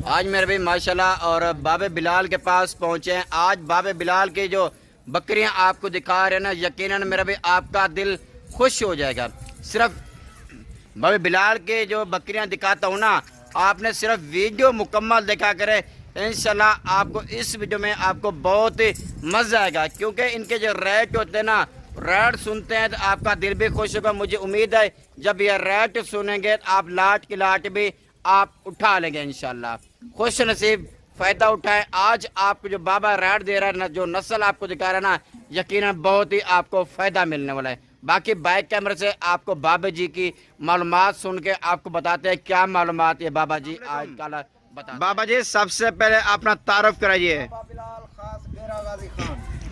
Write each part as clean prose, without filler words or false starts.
आज मेरे भी माशाल्लाह और बाबे बिलाल के पास पहुंचे हैं। आज बाबे बिलाल की जो बकरियां आपको दिखा रहे हैं ना, यकीनन मेरा भी आपका दिल खुश हो जाएगा। सिर्फ बाबे बिलाल के जो बकरियां दिखाता हूँ ना, आपने सिर्फ वीडियो मुकम्मल देखा करे, इंशाल्लाह आपको इस वीडियो में आपको बहुत ही मज़ा आएगा। क्योंकि इनके जो रेट होते हैं ना, रेट सुनते हैं तो आपका दिल भी खुश होगा। मुझे उम्मीद है जब ये रेट सुनेंगे तो आप लाट की लाट भी आप उठा लेंगे इंशाल्लाह। खुश नसीब फ़ायदा उठाएं। आज आपको जो बाबा रेट दे रहा है ना, जो नस्ल आपको दिखा रहा है ना, यकीनन बहुत ही आपको फ़ायदा मिलने वाला है। बाकी बाइक कैमरे से आपको बाबा जी की मालूमात सुन के आपको बताते हैं क्या मालूमात है बाबा जी आज कल बता। बाबा जी सबसे पहले अपना तारुफ कराइए।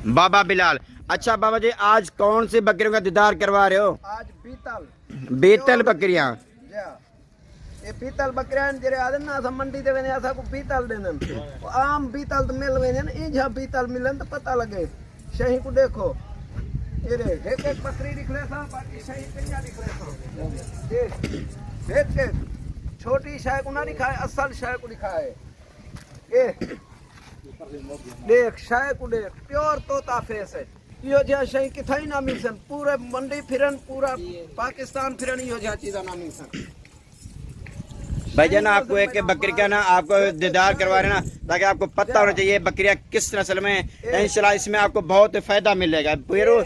बाबा बिलाल। अच्छा बाबा जी, आज कौन सी बकरियों का दीदार करवा रहे हो? आज बीतल बकरियां। ये पीतल बकरियां जेरे आदन ना असा मंडी ते वेने असा को पीतल देनन। आम पीतल तो मिल वेने ई जा पीतल मिलन तो पता लगे। सही को देखो ये रे एक एक बकरी दिखले सा, बाकी सही कन्या दिखले सा। देख एक छोटी शाय को ना दिखाए, असल शाय को दिखाए। ए देख शाय को देख, प्योर तोता फेस है। यो जा सही किथाई ना मिलन, पूरे मंडी फिरन, पूरा पाकिस्तान फिरन यो जा चीजा ना मिलन। भाई जान आपको एक बकरी का ना आपको दीदार करवा रहे ना, ताकि आपको पता होना चाहिए बकरियां किस नस्ल में। इंशाल्लाह इसमें आपको बहुत फायदा मिलेगा। पूरा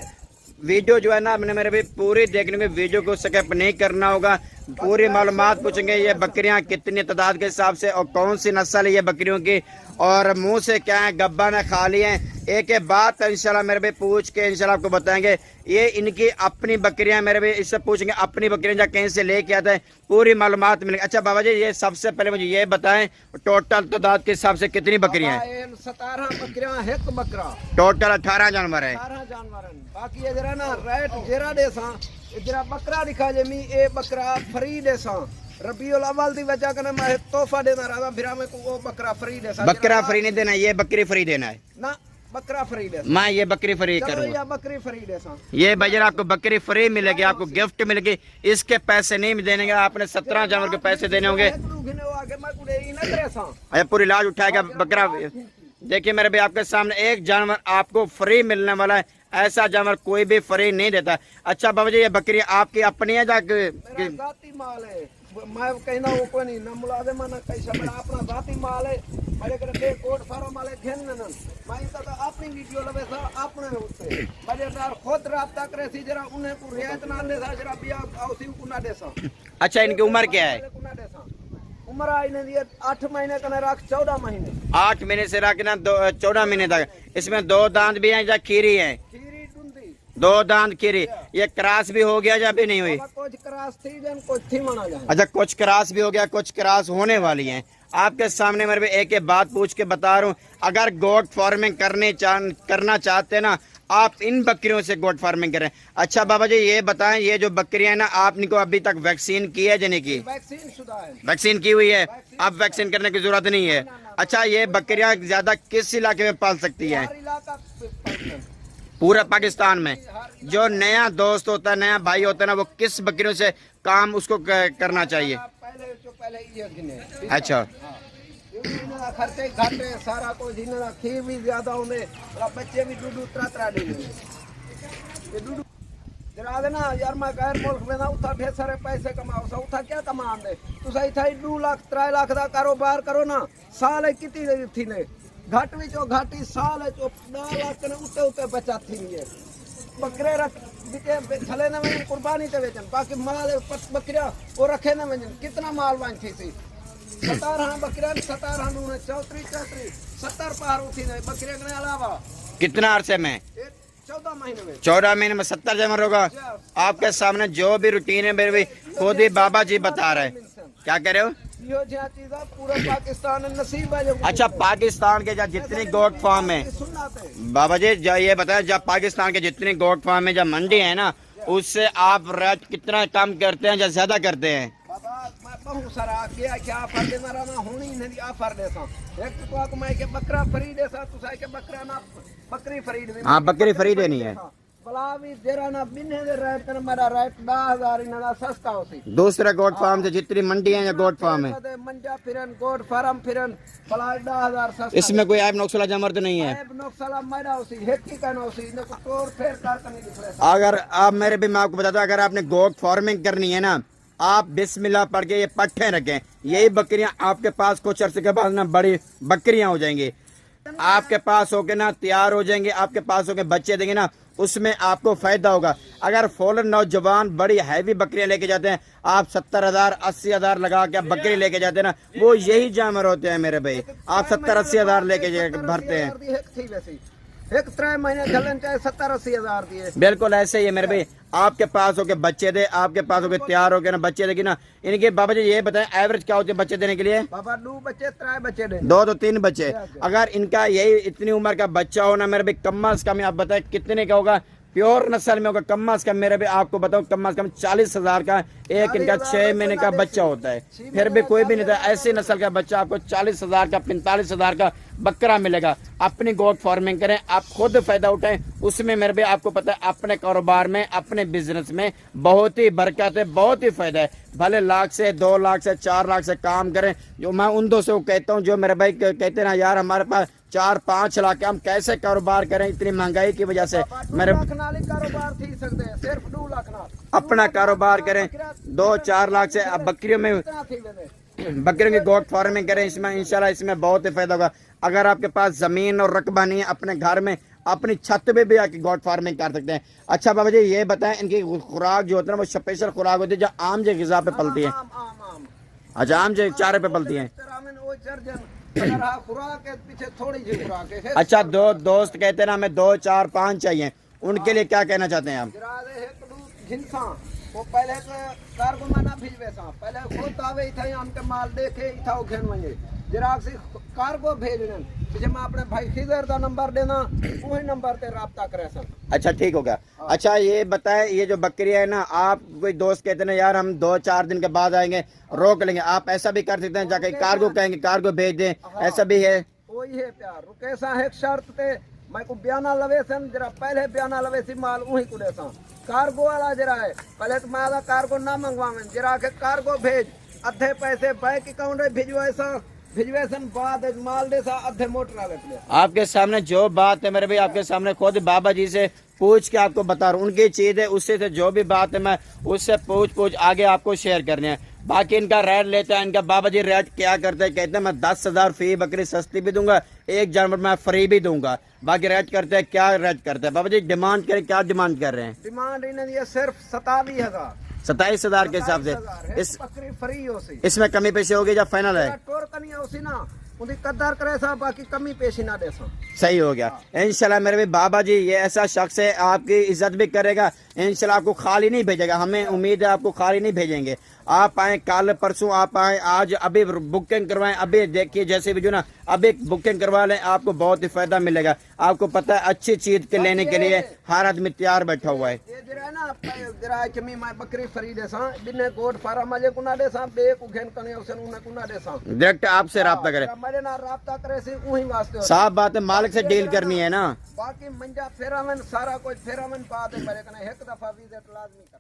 वीडियो जो है ना, आपने मेरे भी पूरी देखने में वीडियो को स्किप नहीं करना होगा। पूरी मालूमात पूछेंगे ये बकरियां कितनी तादाद के हिसाब से और कौन सी नस्ल है ये बकरियों की, और मुंह से क्या है, गब्बा ने खाली है, एक एक बात इंशाल्लाह मेरे भी पूछ के इंशाल्लाह आपको बताएंगे। ये इनकी अपनी बकरियां, मेरे भी इससे पूछेंगे अपनी बकरियां जा कहीं से लेके आता है, पूरी मालूमात मिलेगी। अच्छा बाबा जी, ये सबसे पहले मुझे ये बताएं टोटल तादाद के हिसाब से कितनी बकरियां हैं? 17 बकरियां, एक बकरा। टोटल 18 जानवर है। 18 जानवर हैं। बाकी ये जरा ना रेट जेरा देसा, जरा बकरा दिखा जे मी ए बकरा फ्री देसा। रबीउल अव्वल दी वजह कने मैं तोहफा देना रहा, फिर हमें को वो बकरा फ्री देसा। बकरा फ्री नहीं देना, ये बकरी फ्री देना है ना, बकरा फ्री देसा। मैं ये बकरी फ्री करूँगा। या बकरी फ्री देसा। ये भैया आपको बकरी फ्री मिलेगी, आपको गिफ्ट मिलेगी, इसके पैसे नहीं देने का। आपने 17 जानवर के पैसे देने होंगे। अच्छा पूरी लाज उठाएगा बकरा। देखिए मेरे भी आपके सामने एक जानवर आपको फ्री मिलने वाला है, ऐसा जानवर कोई भी फ्री नहीं देता। अच्छा बाबा जी, ये बकरी आपकी अपनी है जाती माल है? मैं कहना वो कोई नहीं ना मुलाजिम ना कैसा, बड़ा अपना जाती माल है। मेरे करे दे कोट फार्म वाले घेन न मैं तो अपनी वीडियो लगे सा अपने उससे बजेदार खुद राब्ता करे सी, जरा उन्हें को रियायत ना दे सा, जरा बिया औसी को ना दे सा। अच्छा इनकी उम्र क्या है? उम्र आई ने दिए 8 महीने का रख 14 महीने। 8 महीने से रखना 14 महीने तक। इसमें 2 दांत भी हैं या खीरी है? 2 दांत खीरी। ये क्रॉस भी हो गया या भी नहीं हुई? कुछ क्रॉस थी जन कुछ थी मना जाए। अच्छा कुछ क्रॉस भी हो गया, कुछ क्रॉस होने वाली हैं। आपके सामने मेरे एक एक बात पूछ के बता रहा हूँ। अगर गोट फार्मिंग करना चाहते हैं ना, आप इन बकरियों से गोट फार्मिंग करें। अच्छा बाबा जी ये बताएं, ये जो बकरियां हैं ना, आपने को अभी तक वैक्सीन की है या नहीं की? वैक्सीन की हुई है, अब वैक्सीन करने की जरूरत नहीं है। अच्छा ये बकरियां ज्यादा किस इलाके में पाल सकती है? पूरा पाकिस्तान में। जो नया दोस्त होता है, नया भाई होता है ना, वो किस बकरियों से काम उसको करना चाहिए? अच्छा खर्चे घाटे सारा कुछ खीर भी ज्यादा होने, बच्चे भी दूध त्रा जरा देना यार। मैं गैर मुल्क में ना उठा ढेर सारे पैसे कमाओ सा, उठा क्या कमा दे तू सही था। 2 लाख 3 लाख का कारोबार करो ना, साल कितनी थी ने घाट विचो घाटी साल 10 लाख ने उते उते बचा थी है। बकरे रख बिके छले न में कुर्बानी ते बेचन, बाकी माल बकरिया वो रखे न में कितना माल वांच थी सी। 17 बकरिया 17 ने 34 70 पार उठी ने बकरे के अलावा। कितना अरसे में? 14 महीने में। 14 महीने में 70 जानवर होगा। आपके सामने जो भी रूटीन है मेरे भी खुद ही बाबा जी बता रहे हैं। क्या कह रहे हो? यो जो चीज़ पूरा पाकिस्तान नसीब है। अच्छा पाकिस्तान के जितनी गोट फार्म है बाबा जी, ये बताएं जब पाकिस्तान के जितनी गोट फार्म है, जब मंडी है ना, उससे आप रेट कितना कम करते हैं या ज्यादा करते हैं? बहुत सारा क्या ऑफर देना रहा होनी नहीं ऑफर देसा। एक तो मैं के बकरा फ्री देसा, तू साइ के बकरा ना बकरी फ्री दे। हां बकरी फ्री देनी है। बलावी जेरा ना बिन्ने दे रेट कर मेरा रेट 10,000 इना सस्ता होसी। दूसरा गोट फार्म से जितनी मंडी है या गोट फार्म है, मंजा फिरन गोट फार्म फिरन बला 10,000 सस्ता। इसमें कोई ऐप नौकसला जमर तो नहीं है। ऐप नौकसला मैदा होसी हेकी का होसी इने को तोड़ फेर कर नहीं दिखले। अगर आप मेरे भी मैं आपको बताता हूं, अगर आपने गोट फार्मिंग करनी है ना, आप बिस्मिल्लाह पढ़ के ये पट्टे रखें, यही बकरियां आपके पास कुछ अर्से के बाद ना बड़ी बकरियां हो जाएंगी, आपके पास होके ना तैयार हो जाएंगे, आपके पास होके बच्चे देंगे ना, उसमें आपको फायदा होगा। अगर फौरन नौजवान बड़ी हैवी बकरियां लेके जाते हैं, आप 70,000 80,000 लगा के आप बकरी लेके जाते हैं ना, वो यही जानवर होते हैं मेरे भाई। आप 70-80,000 लेके भरते हैं, एक 3 महीने चलन चाहे 70-80,000 दिए। बिल्कुल ऐसे ही है मेरे भाई। आपके पास होके बच्चे दे, आपके पास होके तैयार होके ना बच्चे देगी ना, इनके बाबा जी ये बताएं एवरेज क्या होती है बच्चे देने के लिए? बाबा 2 बच्चे 3 बच्चे दे 2 तो 3 बच्चे। अगर इनका यही इतनी उम्र का बच्चा हो ना मेरे भाई, कम से कम आप बताएं कितने का होगा? प्योर नस्ल में होगा कम से कम मेरे भी आपको बताऊं, कम से कम 40,000 का एक इनका 6 महीने का बच्चा होता है। फिर भी कोई भी नहीं था ऐसी नस्ल का बच्चा आपको 40,000 का 45,000 का बकरा मिलेगा। अपनी गोट फार्मिंग करें, आप खुद फायदा उठाएं, उसमें मेरे भी आपको पता है अपने कारोबार में अपने बिजनेस में बहुत ही बरकत है, बहुत ही फायदा है। भले लाख से 2 लाख से 4 लाख से काम करें, जो मैं उन दो से कहता हूँ जो मेरे भाई कहते हैं ना यार हमारे पास 4-5 लाख हम कैसे कारोबार करें इतनी महंगाई की वजह से। मेरे कारोबार थी सकते हैं सिर्फ 2 लाख ना अपना कारोबार करें 2-4 लाख से। अब बकरियों में बकरियों की गोट फार्मिंग करें, इसमें इंशाल्लाह इसमें बहुत ही फायदा होगा। अगर आपके पास जमीन और रकबा नहीं है, अपने घर में अपनी छत पे भी आके गोट फार्मिंग कर सकते हैं। अच्छा बाबा जी ये बताएं इनकी खुराक जो होती है वो स्पेशल खुराक होती है जो आम जो ग़िज़ा पे पलती है? अच्छा आम जो चारे पे पलती है। अच्छा दो दोस्त कहते हैं ना हमें 2 4 5 चाहिए, उनके लिए क्या कहना चाहते हैं आप? वो पहले कार्गो मना भेजवे सा पहले खुद आवे इथा हमके माल देखे इथा उखेन वने जिराक से कार्गो भेजन जे मैं अपने भाई खिजर दा नंबर देना वही नंबर पे राब्ता करे सा। अच्छा ठीक हो गया। अच्छा ये बताएं ये जो बकरी है ना, आप कोई दोस्त कहते हैं यार हम 2-4 दिन के बाद आएंगे रोक लेंगे, आप ऐसा भी कर सकते हैं जाके कार्गो कहेंगे कार्गो भेज दें, ऐसा भी है? वही है प्यार रुके सा एक शर्त पे मैं को बयाना लवे सन जरा पहले बयाना लवे सी माल वही को देसा कार्गो वाला जरा है पहले तो मैं कार्गो ना मंगवावे जरा के कार्गो भेज अधे पैसे बैंक अकाउंट में भिजवाए सा भिजवेसन बाद माल दे सा अधे मोटर ले। आपके सामने जो बात है मेरे भाई आपके सामने खुद बाबा जी से पूछ के आपको बता रहा हूँ, उनकी चीज है उससे से जो भी बात है मैं उससे पूछ आगे आपको शेयर करने हैं। बाकी इनका रेट लेता है, इनका बाबा जी रेट क्या करते हैं, कहते हैं मैं 10,000 फी बकरी सस्ती भी दूंगा, एक जानवर मैं फ्री भी दूंगा। बाकी रेट करते हैं क्या रेट करते हैं बाबा जी? डिमांड करें क्या डिमांड कर रहे हैं? डिमांड इन्हें सिर्फ 27,000 27,000 के हिसाब से। इस बकरी फ्री हो सी इसमें कमी पेशी होगी या फाइनल है? टोर कनी हो सी ना उनकी कदर करे सा बाकी कमी पेशी ना दे सा। सही हो गया इंशाल्लाह मेरे भी बाबा जी ये ऐसा शख्स है आपकी इज्जत भी करेगा, इंशाल्लाह आपको खाली नहीं भेजेगा, हमें उम्मीद है आपको खाली नहीं भेजेंगे। आप आए कल परसों आप आए आज अभी बुकिंग करवाएं, अभी देखिए जैसे भी जो ना अभी बुकिंग करवा लें आपको बहुत ही फायदा मिलेगा। आपको पता है अच्छी चीज के लेने के लिए हर आदमी तैयार बैठा हुआ है। ये जरा ना जरा चमी मैं बकरी फ्री दे सा बिने गोट फारा मजे कुना दे सा बे को घेन कने उसे उन्हें कुना दे सा डायरेक्ट आपसे राब्ता करें, मेरे ना राब्ता करे से वही वास्ते साफ बात है मालिक से डील करनी है ना। बाकी मंजा फेरावन सारा कुछ फेरावन पा दे मेरे कने एक दफा विजिट लाजमी कर।